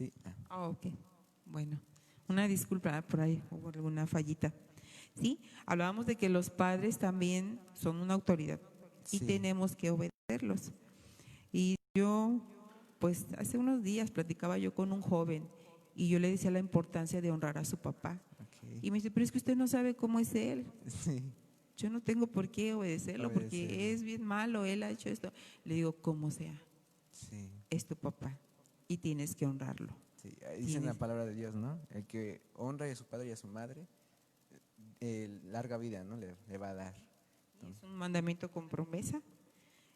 Sí. Ah, ok. Bueno, una disculpa por ahí, hubo alguna fallita. Sí, hablábamos de que los padres también son una autoridad y Sí. tenemos que obedecerlos. Y yo, pues hace unos días platicaba yo con un joven y yo le decía la importancia de honrar a su papá. Ok. Y me dice, pero es que usted no sabe cómo es él. Sí. Yo no tengo por qué obedecerlo porque Obedecerlo. es bien malo, él ha hecho esto. Le digo, como sea, Sí. es tu papá y tienes que honrarlo. Sí. Ahí dice en la Tienes, palabra de Dios, ¿no? El que honra a su padre y a su madre, larga vida, ¿no? Le va a dar. y es un mandamiento con promesa.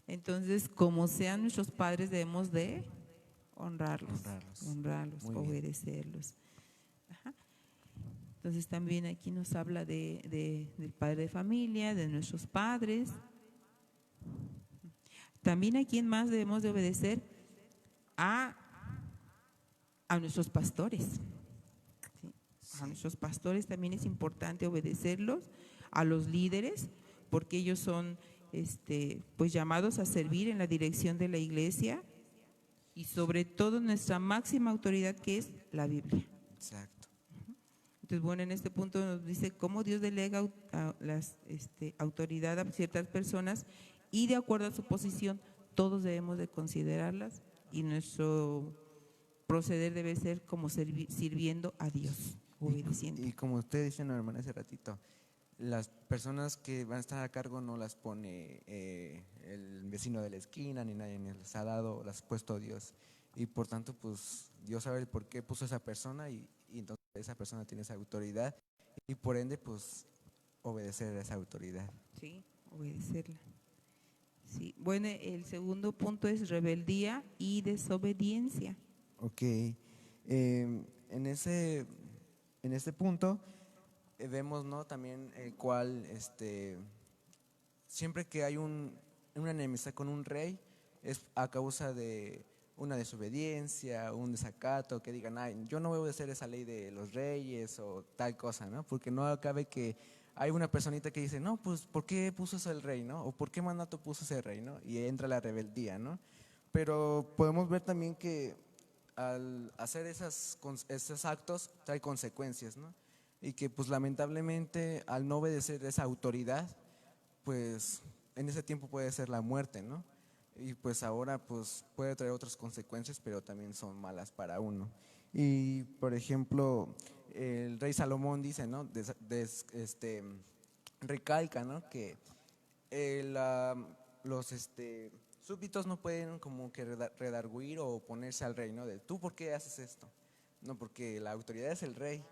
Entonces, como sean nuestros padres, debemos de Honrarlos. honrarlos, Muy bien. obedecerlos. Ajá. Entonces, también aquí nos habla del padre de familia, de nuestros padres. También a quién más debemos de obedecer, a, a nuestros pastores. ¿Sí? A Sí. nuestros pastores también es importante obedecerlos, a los líderes, porque ellos son pues llamados a servir en la dirección de la iglesia y sobre todo nuestra máxima autoridad, que es la Biblia. Exacto. Entonces, bueno, en este punto nos dice cómo Dios delega autoridad a ciertas personas y de acuerdo a su posición, todos debemos de considerarlas y nuestro proceder debe ser como sirviendo a Dios, obedeciendo. Y como usted dice, no, hermana, hace ratito, las personas que van a estar a cargo no las pone el vecino de la esquina, ni nadie, ni les ha dado, las ha puesto Dios. Y por tanto, pues Dios sabe el por qué puso a esa persona y entonces esa persona tiene esa autoridad y por ende, pues obedecer a esa autoridad. Sí, obedecerla. Sí. Bueno, el segundo punto es rebeldía y desobediencia. Ok, en este punto vemos, ¿no? También el cual, siempre que hay una enemistad con un rey, es a causa de una desobediencia, un desacato, que digan, ay, yo no voy a obedecer esa ley de los reyes o tal cosa, ¿no? Porque no cabe que hay una personita que dice, no, pues, ¿por qué puso eso el rey, no? O ¿por qué mandato puso ese rey, no? Y entra la rebeldía, ¿no? Pero podemos ver también que al hacer esos actos trae consecuencias, ¿no? Y que pues lamentablemente al no obedecer esa autoridad, pues en ese tiempo puede ser la muerte, ¿no? Y pues ahora pues puede traer otras consecuencias, pero también son malas para uno. Y por ejemplo, el rey Salomón dice, ¿no? Recalca, ¿no? Que los súbditos no pueden como que redarguir o oponerse al rey, ¿no? De tú, ¿por qué haces esto? No, porque la autoridad es el rey.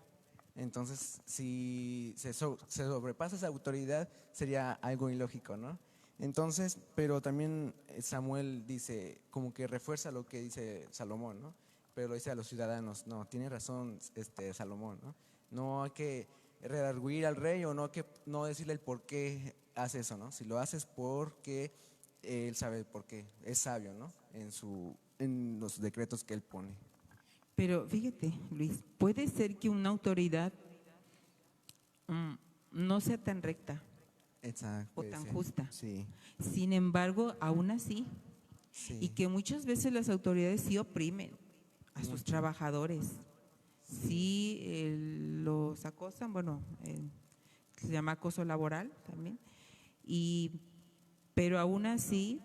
Entonces, si se sobrepasa esa autoridad, sería algo ilógico, ¿no? Entonces, pero también Samuel dice, como que refuerza lo que dice Salomón, ¿no? Pero lo dice a los ciudadanos, no, tiene razón Salomón, ¿no? No hay que redarguir al rey o no decirle el por qué hace eso, ¿no? Si lo haces porque él sabe el por qué, es sabio, ¿no? En los decretos que él pone. Pero fíjate, Luis, puede ser que una autoridad no sea tan recta Exacto, o puede tan ser. justa. Sí, Sin embargo, aún así, y sí, que muchas veces las autoridades sí oprimen a sus mucho. trabajadores, Sí, sí los acosan, bueno, se llama acoso laboral también, pero aún así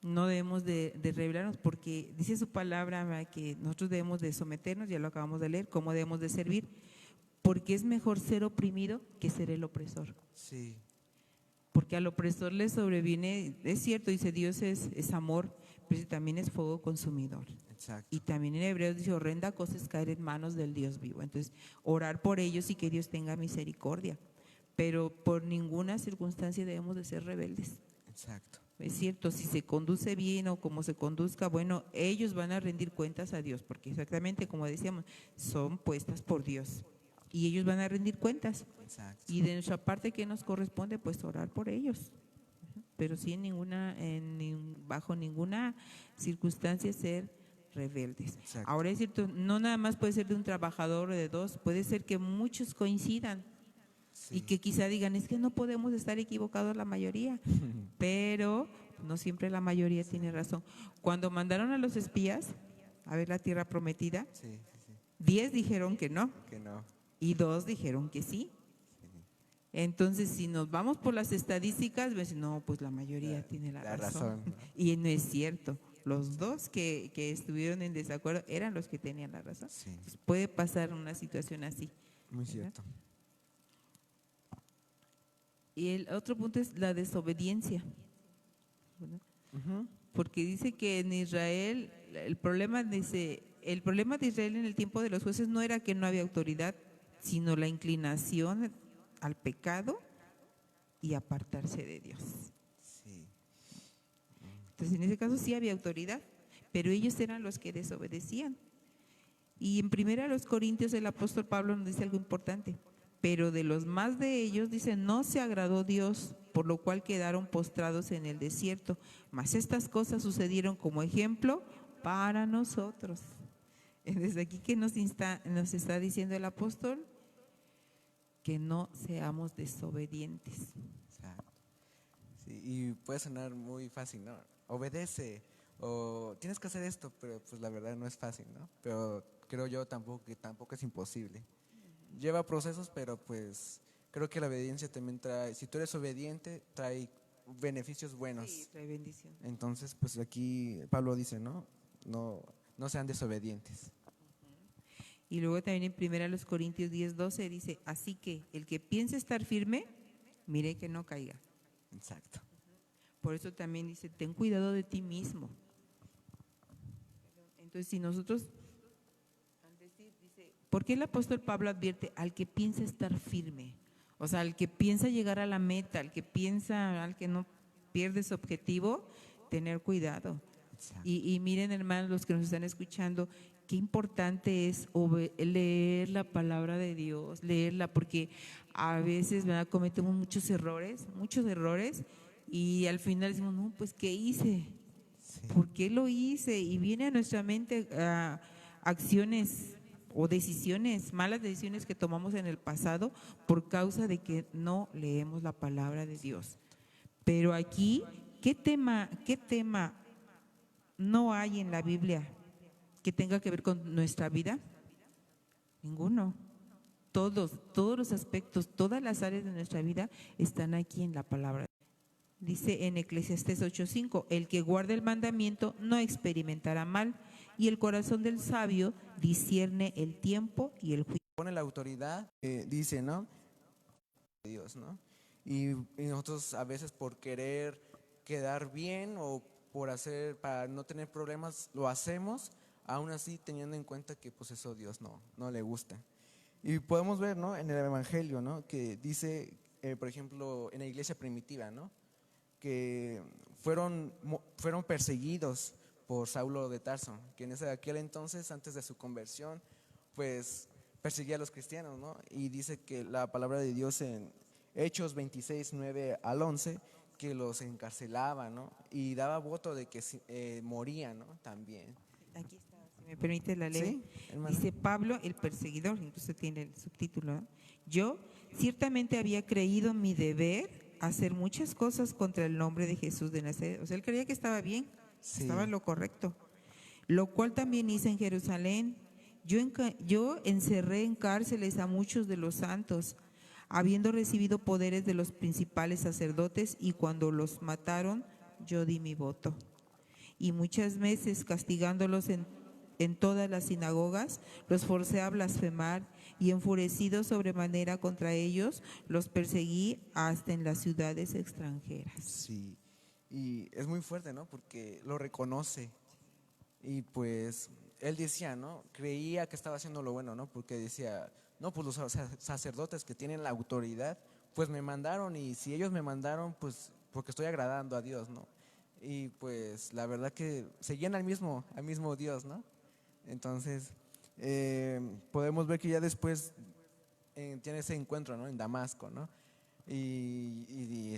no debemos de rebelarnos porque dice su palabra, ¿verdad?, que nosotros debemos de someternos, ya lo acabamos de leer, cómo debemos de servir, porque es mejor ser oprimido que ser el opresor. sí, Porque al opresor le sobreviene, es cierto, dice Dios es amor, pero también es fuego consumidor. Y exacto. también en Hebreos dice, horrenda cosa es caer en manos del Dios vivo. Entonces, orar por ellos y que Dios tenga misericordia. Pero por ninguna circunstancia debemos de ser rebeldes. Exacto. Es cierto, si se conduce bien o como se conduzca, bueno, ellos van a rendir cuentas a Dios, porque exactamente como decíamos, son puestas por Dios. Y ellos van a rendir cuentas. Exacto. Y de nuestra parte, ¿qué nos corresponde? Pues orar por ellos. Pero sí bajo ninguna circunstancia ser rebeldes. Exacto. Ahora es cierto, no nada más puede ser de un trabajador o de dos, puede ser que muchos coincidan y Sí. que quizá digan, es que no podemos estar equivocados la mayoría, pero no siempre la mayoría Sí. tiene razón. Cuando mandaron a los espías, a ver la tierra prometida, Sí, sí, sí. 10 dijeron que no Que no. y 2 dijeron que sí. Entonces, si nos vamos por las estadísticas, ves, no, pues la mayoría tiene la razón. ¿no? Y no es cierto. Los dos que estuvieron en desacuerdo eran los que tenían la razón. Sí, Entonces, puede pasar una situación así. muy ¿verdad? cierto. Y el otro punto es la desobediencia, ¿verdad? Ujú. Porque dice que en Israel, el problema de Israel en el tiempo de los jueces no era que no había autoridad, sino la inclinación al pecado y apartarse de Dios. Sí. Entonces, en ese caso sí había autoridad, pero ellos eran los que desobedecían. Y en 1 Corintios el apóstol Pablo nos dice algo importante, pero de los más de ellos, dice, no se agradó Dios, por lo cual quedaron postrados en el desierto. Mas estas cosas sucedieron como ejemplo para nosotros. Desde aquí que nos está diciendo el apóstol, que no seamos desobedientes. Exacto. Sí, y puede sonar muy fácil, ¿no? Obedece o tienes que hacer esto, pero pues la verdad no es fácil, ¿no? Pero creo yo que tampoco es imposible. Lleva procesos, pero pues creo que la obediencia también trae, si tú eres obediente, trae beneficios buenos. Sí, trae bendición. Entonces, pues aquí Pablo dice, ¿no? No sean desobedientes. Y luego también en 1 Corintios 10:12 dice, así que el que piense estar firme, mire que no caiga. Exacto. Por eso también dice, ten cuidado de ti mismo. Entonces, si nosotros, al decir, dice, ¿por qué el apóstol Pablo advierte al que piensa estar firme? O sea, al que piensa llegar a la meta, al que no pierde su objetivo, tener cuidado. Exacto. Y miren, hermanos, los que nos están escuchando, qué importante es leer la palabra de Dios, leerla, porque a veces, ¿verdad?, cometemos muchos errores, y al final decimos, no, pues, ¿qué hice? Sí. ¿Por qué lo hice? Y viene a nuestra mente acciones o decisiones, malas decisiones que tomamos en el pasado por causa de que no leemos la palabra de Dios. Pero aquí, ¿qué tema no hay en la Biblia que tenga que ver con nuestra vida? Ninguno. Todos los aspectos, todas las áreas de nuestra vida están aquí en la palabra. Dice en Eclesiastés 8:5, el que guarda el mandamiento no experimentará mal, y el corazón del sabio discierne el tiempo y el juicio. Pone la autoridad, dice, ¿no? Dios, ¿no? Y nosotros a veces por querer quedar bien o para no tener problemas, lo hacemos, aún así teniendo en cuenta que pues eso a Dios no le gusta. Y podemos ver, ¿no?, en el Evangelio, ¿no?, que dice, por ejemplo, en la iglesia primitiva, ¿no?, que fueron perseguidos por Saulo de Tarso, que en aquel entonces, antes de su conversión, pues perseguía a los cristianos, ¿no? Y dice que la palabra de Dios en Hechos 26:9-11, que los encarcelaba, ¿no? Y daba voto de que morían, ¿no? También. Aquí está, si me permite la leo. Sí, hermana. Dice Pablo, el perseguidor, incluso tiene el subtítulo, ¿no? Yo ciertamente había creído mi deber hacer muchas cosas contra el nombre de Jesús de Nazaret. O sea, él creía que estaba bien, Sí. estaba en lo correcto. Lo cual también hice en Jerusalén. Yo encerré en cárceles a muchos de los santos, habiendo recibido poderes de los principales sacerdotes, y cuando los mataron, yo di mi voto. Y muchas veces, castigándolos en todas las sinagogas, los forcé a blasfemar, y enfurecido sobremanera contra ellos, los perseguí hasta en las ciudades extranjeras. Sí, y es muy fuerte, ¿no? Porque lo reconoce. Y pues él decía, ¿no? Creía que estaba haciendo lo bueno, ¿no? Porque decía, no, pues los sacerdotes que tienen la autoridad, pues me mandaron, y si ellos me mandaron, pues porque estoy agradando a Dios, ¿no? Y pues la verdad que seguían al mismo Dios, ¿no? Entonces, podemos ver que ya después tiene ese encuentro, ¿no?, en Damasco, ¿no? Y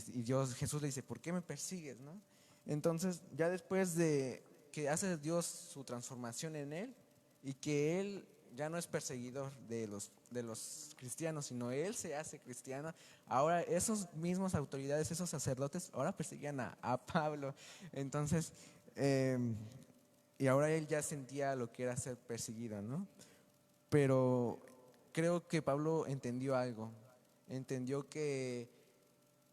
Jesús le dice, ¿por qué me persigues, no? Entonces, ya después de que hace Dios su transformación en él, y que él ya no es perseguidor de los cristianos, sino él se hace cristiano, ahora esos mismos autoridades, esos sacerdotes, ahora perseguían a Pablo. Entonces, y ahora él ya sentía lo que era ser perseguido, ¿no? Pero creo que Pablo entendió algo, entendió que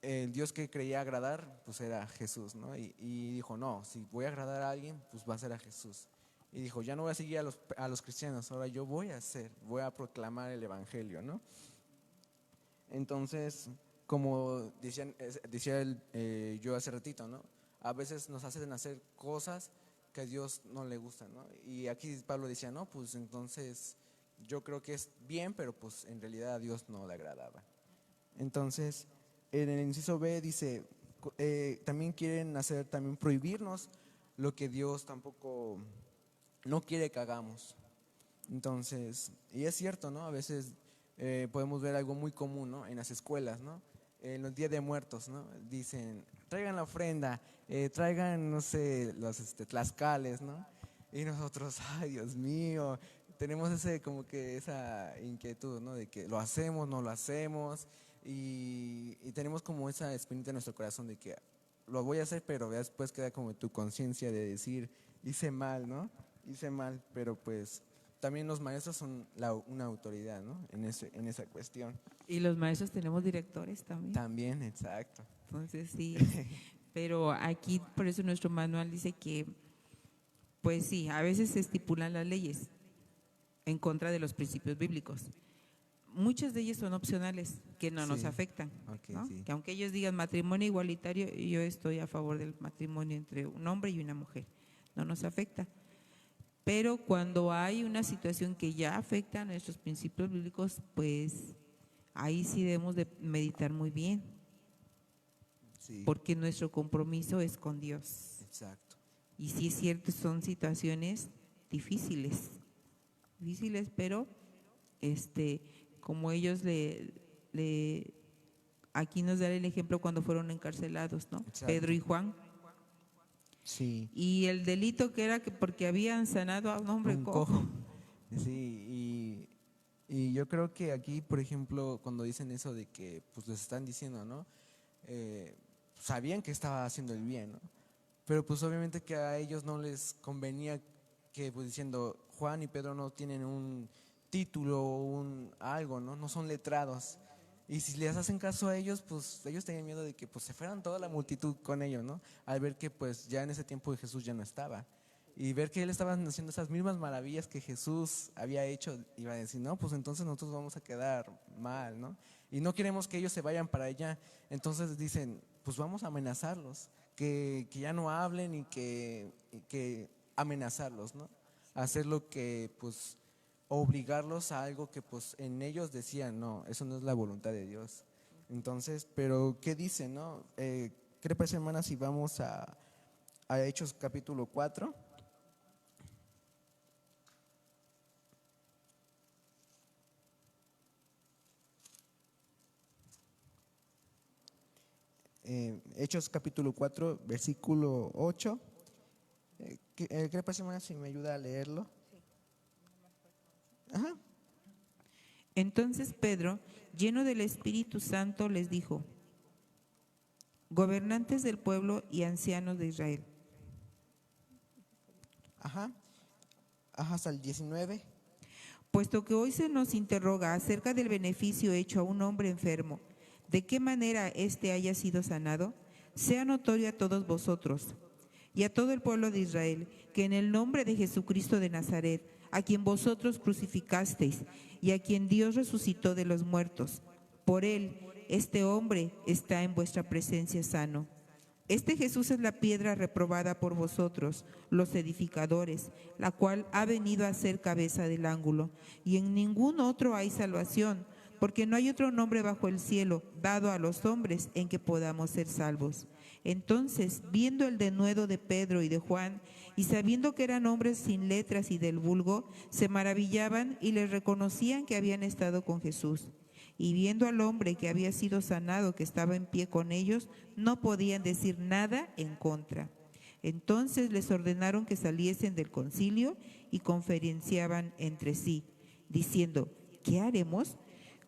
el Dios que creía agradar, pues era Jesús, ¿no? Y dijo, no, si voy a agradar a alguien, pues va a ser a Jesús. Y dijo, ya no voy a seguir a los cristianos, ahora yo voy a proclamar el evangelio, ¿no? Entonces, como decía yo hace ratito, ¿no? A veces nos hacen hacer cosas que a Dios no le gustan, ¿no? Y aquí Pablo decía, no, pues entonces yo creo que es bien, pero pues en realidad a Dios no le agradaba. Entonces, en el inciso B dice, también quieren hacer, también prohibirnos lo que Dios tampoco no quiere que hagamos. Entonces, y es cierto, ¿no? A veces podemos ver algo muy común, ¿no? En las escuelas, ¿no? En los días de muertos, ¿no? Dicen, traigan la ofrenda, traigan, no sé, los tlaxcales, ¿no? Y nosotros, ay, Dios mío, tenemos como que esa inquietud, ¿no? De que lo hacemos, no lo hacemos, y tenemos como esa espinita en nuestro corazón de que lo voy a hacer, pero ya después queda como tu conciencia de decir, hice mal, ¿no? Hice mal, pero pues también los maestros son una autoridad, ¿no? En esa cuestión. Y los maestros tenemos directores también. También, exacto. Entonces sí, pero aquí por eso nuestro manual dice que, pues sí, a veces se estipulan las leyes en contra de los principios bíblicos. Muchas de ellas son opcionales, que no nos Sí. afectan, Okay, ¿no? sí. Que aunque ellos digan matrimonio igualitario, yo estoy a favor del matrimonio entre un hombre y una mujer, no nos afecta. Pero cuando hay una situación que ya afecta a nuestros principios bíblicos, pues ahí sí debemos de meditar muy bien, Sí, porque nuestro compromiso es con Dios. exacto. Y sí es cierto, son situaciones difíciles, pero como ellos aquí nos da el ejemplo cuando fueron encarcelados, ¿no? Exacto. Pedro y Juan. Sí. Y el delito que era que porque habían sanado a un hombre Un cojo. Sí, y yo creo que aquí, por ejemplo, cuando dicen eso de que pues les están diciendo, ¿no? Sabían que estaba haciendo el bien, ¿no? Pero pues obviamente que a ellos no les convenía que pues diciendo Juan y Pedro no tienen un título o algo, ¿no? No son letrados. Y si les hacen caso a ellos, pues ellos tenían miedo de que pues se fueran toda la multitud con ellos, ¿no? Al ver que pues ya en ese tiempo Jesús ya no estaba. Y ver que él estaba haciendo esas mismas maravillas que Jesús había hecho, iba a decir, no, pues entonces nosotros vamos a quedar mal, ¿no? Y no queremos que ellos se vayan para allá. Entonces dicen, pues vamos a amenazarlos, que ya no hablen y que amenazarlos, ¿no? Hacer lo que, pues, obligarlos a algo que, pues, en ellos decían, no, eso no es la voluntad de Dios. Entonces, pero, ¿qué dice, no? ¿Qué le parece, hermana, si vamos a Hechos capítulo 4? Hechos capítulo 4, versículo 8. ¿Qué le parece, hermana, si me ayuda a leerlo? Ajá. Entonces Pedro, lleno del Espíritu Santo, les dijo: gobernantes del pueblo y ancianos de Israel. Ajá, hasta el 19. Puesto que hoy se nos interroga acerca del beneficio hecho a un hombre enfermo, de qué manera éste haya sido sanado, sea notorio a todos vosotros y a todo el pueblo de Israel, que en el nombre de Jesucristo de Nazaret, a quien vosotros crucificasteis y a quien Dios resucitó de los muertos, por él este hombre está en vuestra presencia sano. Este Jesús es la piedra reprobada por vosotros, los edificadores, la cual ha venido a ser cabeza del ángulo, y en ningún otro hay salvación, porque no hay otro nombre bajo el cielo dado a los hombres en que podamos ser salvos. Entonces, viendo el denuedo de Pedro y de Juan, y sabiendo que eran hombres sin letras y del vulgo, se maravillaban y les reconocían que habían estado con Jesús. Y viendo al hombre que había sido sanado, que estaba en pie con ellos, no podían decir nada en contra. Entonces les ordenaron que saliesen del concilio y conferenciaban entre sí, diciendo: ¿qué haremos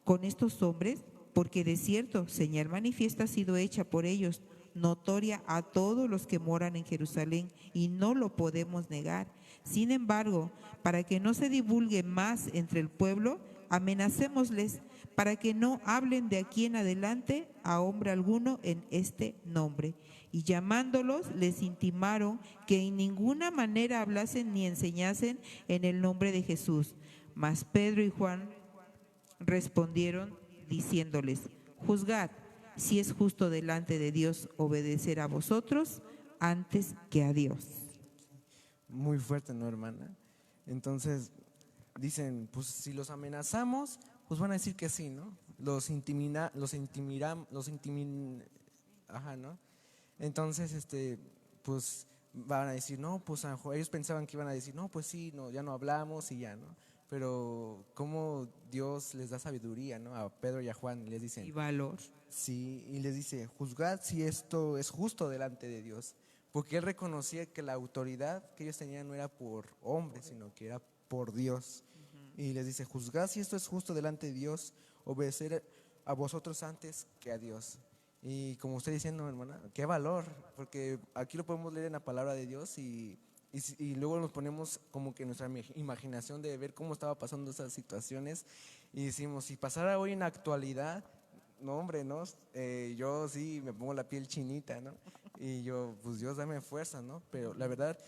con estos hombres? Porque de cierto, señal manifiesta ha sido hecha por ellos, notoria a todos los que moran en Jerusalén, y no lo podemos negar. Sin embargo, para que no se divulgue más entre el pueblo, amenacémosles para que no hablen de aquí en adelante a hombre alguno en este nombre. Y llamándolos, les intimaron que en ninguna manera hablasen ni enseñasen en el nombre de Jesús. Mas Pedro y Juan respondieron diciéndoles: juzgad si es justo delante de Dios obedecer a vosotros antes que a Dios. Muy fuerte, ¿no, hermana? Entonces, dicen, pues si los amenazamos, pues van a decir que sí, ¿no? Ajá, ¿no? Entonces, pues van a decir, no, pues a lo mejor ellos pensaban que iban a decir, no, pues sí, no, ya no hablamos y ya, ¿no? Pero cómo Dios les da sabiduría, ¿no? A Pedro y a Juan les Y dicen, valor. sí, y les dice, juzgad si esto es justo delante de Dios. Porque él reconocía que la autoridad que ellos tenían no era por hombres, sino que era por Dios. Y les dice, juzgad si esto es justo delante de Dios, obedecer a vosotros antes que a Dios. Y como usted diciendo, hermana, qué valor, porque aquí lo podemos leer en la palabra de Dios y luego nos ponemos como que nuestra imaginación de ver cómo estaba pasando esas situaciones y decimos, si pasara hoy en la actualidad, no, hombre, ¿no? Yo sí me pongo la piel chinita, ¿no? Y yo, pues Dios dame fuerza, ¿no? Pero la verdad,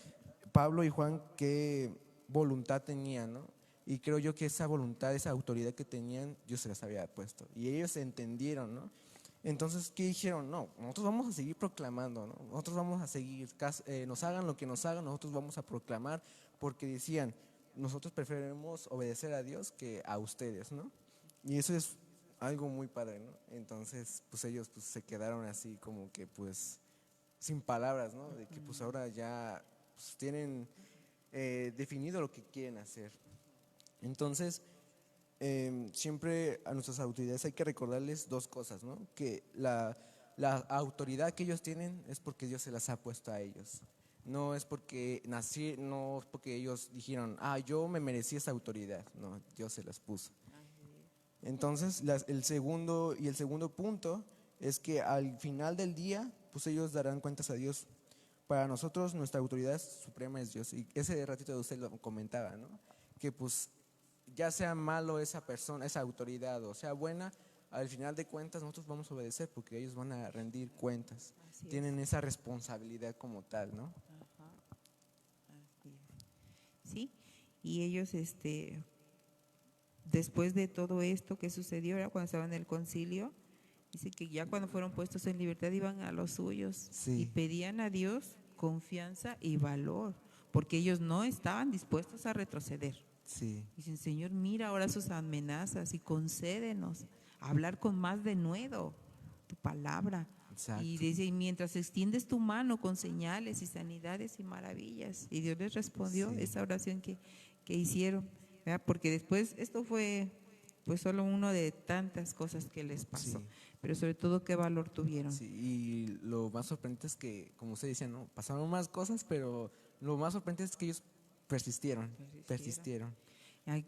Pablo y Juan, qué voluntad tenían, ¿no? Y creo yo que esa voluntad, esa autoridad que tenían, Dios se las había puesto. Y ellos entendieron, ¿no? Entonces, ¿qué dijeron? No, nosotros vamos a seguir proclamando, ¿no? Nosotros vamos a seguir, nos hagan lo que nos hagan, nosotros vamos a proclamar, porque decían, nosotros preferimos obedecer a Dios que a ustedes, ¿no? Y eso es algo muy padre, ¿no? Entonces, pues ellos pues, se quedaron así como que pues sin palabras, ¿no? De que pues ahora ya pues, tienen definido lo que quieren hacer. Entonces, siempre a nuestras autoridades hay que recordarles dos cosas, ¿no? Que la autoridad que ellos tienen es porque Dios se las ha puesto a ellos. No es porque no es porque ellos dijeron, yo me merecí esa autoridad. No, Dios se las puso. Entonces, el segundo punto es que al final del día, pues ellos darán cuentas a Dios. Para nosotros, nuestra autoridad suprema es Dios. Y ese ratito de usted lo comentaba, ¿no? Que pues ya sea malo esa persona, esa autoridad, o sea buena, al final de cuentas nosotros vamos a obedecer porque ellos van a rendir cuentas. Tienen esa responsabilidad como tal, ¿no? Ajá. Así es. Sí, y ellos, después de todo esto que sucedió, era cuando estaban en el concilio, dice que ya cuando fueron puestos en libertad iban a los suyos y pedían a Dios confianza y valor, porque ellos no estaban dispuestos a retroceder. Sí. Dicen, Señor, mira ahora sus amenazas y concédenos hablar con más denuedo tu palabra. Exacto. Y dice, y mientras extiendes tu mano con señales y sanidades y maravillas. Y Dios les respondió esa oración que hicieron, ¿verdad? Porque después esto fue pues solo uno de tantas cosas que les pasó, pero sobre todo qué valor tuvieron. Sí, y lo más sorprendente es que, como usted decía, ¿no? Pasaron más cosas, pero lo más sorprendente es que ellos persistieron.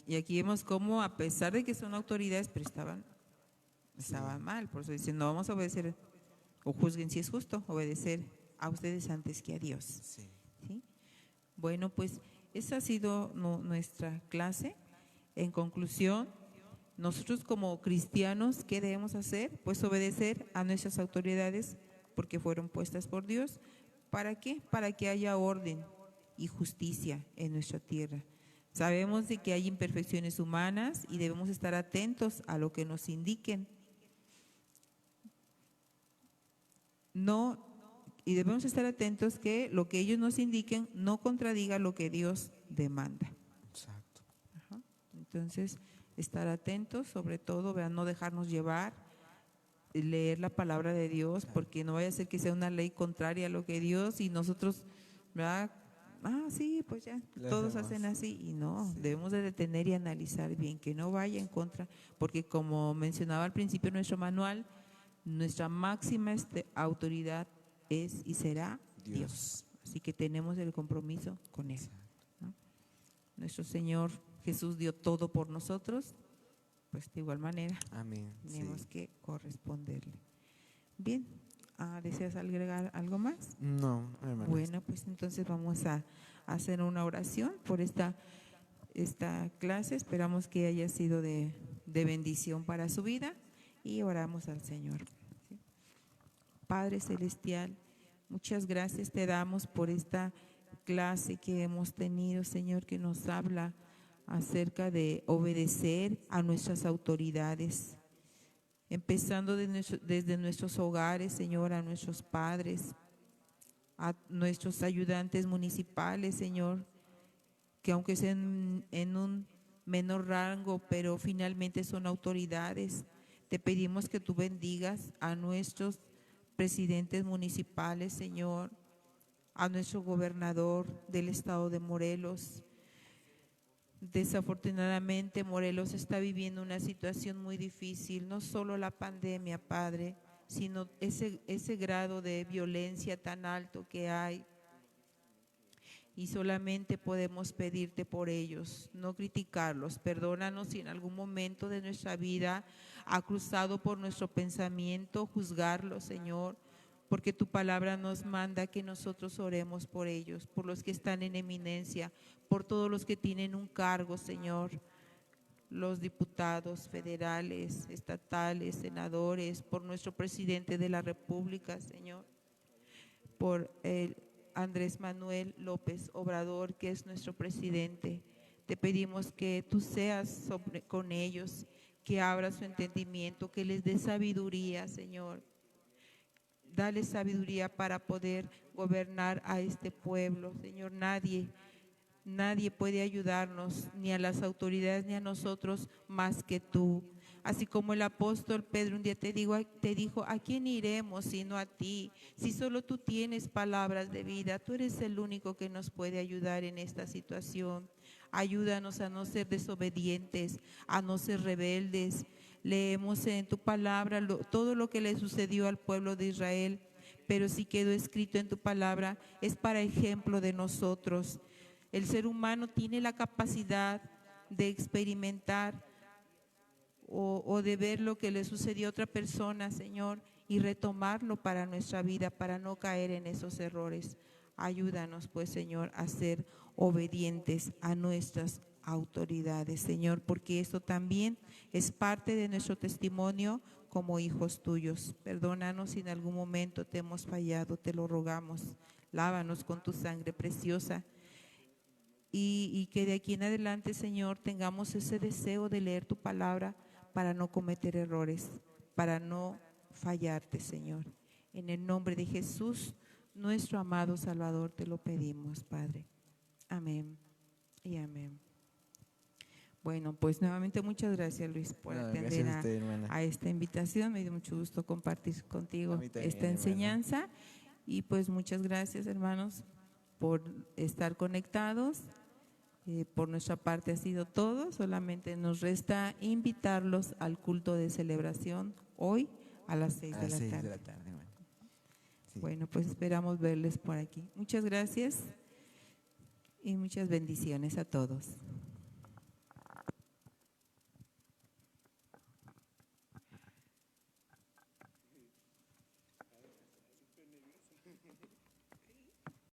Y aquí vemos cómo, a pesar de que son autoridades, pero estaban mal. Por eso dicen, no vamos a obedecer, o juzguen si es justo, obedecer a ustedes antes que a Dios. Sí. ¿Sí? Bueno, pues esa ha sido nuestra clase. En conclusión, nosotros como cristianos, ¿qué debemos hacer? Pues obedecer a nuestras autoridades porque fueron puestas por Dios. ¿Para qué? Para que haya orden y justicia en nuestra tierra. Sabemos de que hay imperfecciones humanas y debemos estar atentos a lo que nos indiquen. Y debemos estar atentos que lo que ellos nos indiquen no contradiga lo que Dios demanda. Exacto. Ajá. Entonces, estar atentos, sobre todo, ¿verdad? No dejarnos llevar, leer la palabra de Dios, porque no vaya a ser que sea una ley contraria a lo que Dios y nosotros, ¿verdad? Sí, pues ya, todos hacen así, y no, debemos de detener y analizar bien, que no vaya en contra, porque como mencionaba al principio nuestro manual, nuestra máxima autoridad es y será Dios. Así que tenemos el compromiso con Él, ¿no? Nuestro Señor Jesús dio todo por nosotros, pues de igual manera. Amén. Tenemos que corresponderle. Bien, ¿Deseas agregar algo más? No, hermana. Bueno, pues entonces vamos a hacer una oración por esta clase. Esperamos que haya sido de bendición para su vida y oramos al Señor. ¿Sí? Padre Celestial, muchas gracias te damos por esta clase que hemos tenido, Señor, que nos habla acerca de obedecer a nuestras autoridades, empezando desde nuestros hogares, Señor, a nuestros padres, a nuestros ayudantes municipales, Señor, que aunque sean en un menor rango, pero finalmente son autoridades. Te pedimos que tú bendigas a nuestros presidentes municipales, Señor, a nuestro gobernador del estado de Morelos. Desafortunadamente, Morelos está viviendo una situación muy difícil, no solo la pandemia, Padre, sino ese grado de violencia tan alto que hay. Y solamente podemos pedirte por ellos, no criticarlos. Perdónanos si en algún momento de nuestra vida ha cruzado por nuestro pensamiento juzgarlos, Señor, porque tu palabra nos manda que nosotros oremos por ellos, por los que están en eminencia, por todos los que tienen un cargo, Señor, los diputados federales, estatales, senadores, por nuestro presidente de la República, Señor, por el Andrés Manuel López Obrador, que es nuestro presidente. Te pedimos que tú seas con ellos, que abras su entendimiento, que les dé sabiduría, Señor. Dale sabiduría para poder gobernar a este pueblo, Señor. Nadie puede ayudarnos, ni a las autoridades ni a nosotros, más que tú. Así como el apóstol Pedro un día te dijo, ¿a quién iremos sino a ti? Si solo tú tienes palabras de vida, tú eres el único que nos puede ayudar en esta situación. Ayúdanos a no ser desobedientes, a no ser rebeldes. Leemos en tu palabra todo lo que le sucedió al pueblo de Israel, pero si quedó escrito en tu palabra, es para ejemplo de nosotros. El ser humano tiene la capacidad de experimentar o de ver lo que le sucedió a otra persona, Señor, y retomarlo para nuestra vida, para no caer en esos errores. Ayúdanos, pues, Señor, a ser obedientes a nuestras autoridades, Señor, porque esto también es parte de nuestro testimonio como hijos tuyos. Perdónanos si en algún momento te hemos fallado, te lo rogamos. Lávanos con tu sangre preciosa. Y que de aquí en adelante, Señor, tengamos ese deseo de leer tu palabra para no cometer errores, para no fallarte, Señor. En el nombre de Jesús, nuestro amado Salvador, te lo pedimos, Padre. Amén y amén. Bueno, pues nuevamente muchas gracias, Luis, por atender a usted, a esta invitación. Me dio mucho gusto compartir contigo también, esta enseñanza. Hermana. Y pues muchas gracias, hermanos, por estar conectados. Por nuestra parte ha sido todo, solamente nos resta invitarlos al culto de celebración hoy a las 6 de la tarde. Bueno. Sí. Bueno, pues esperamos verles por aquí. Muchas gracias y muchas bendiciones a todos.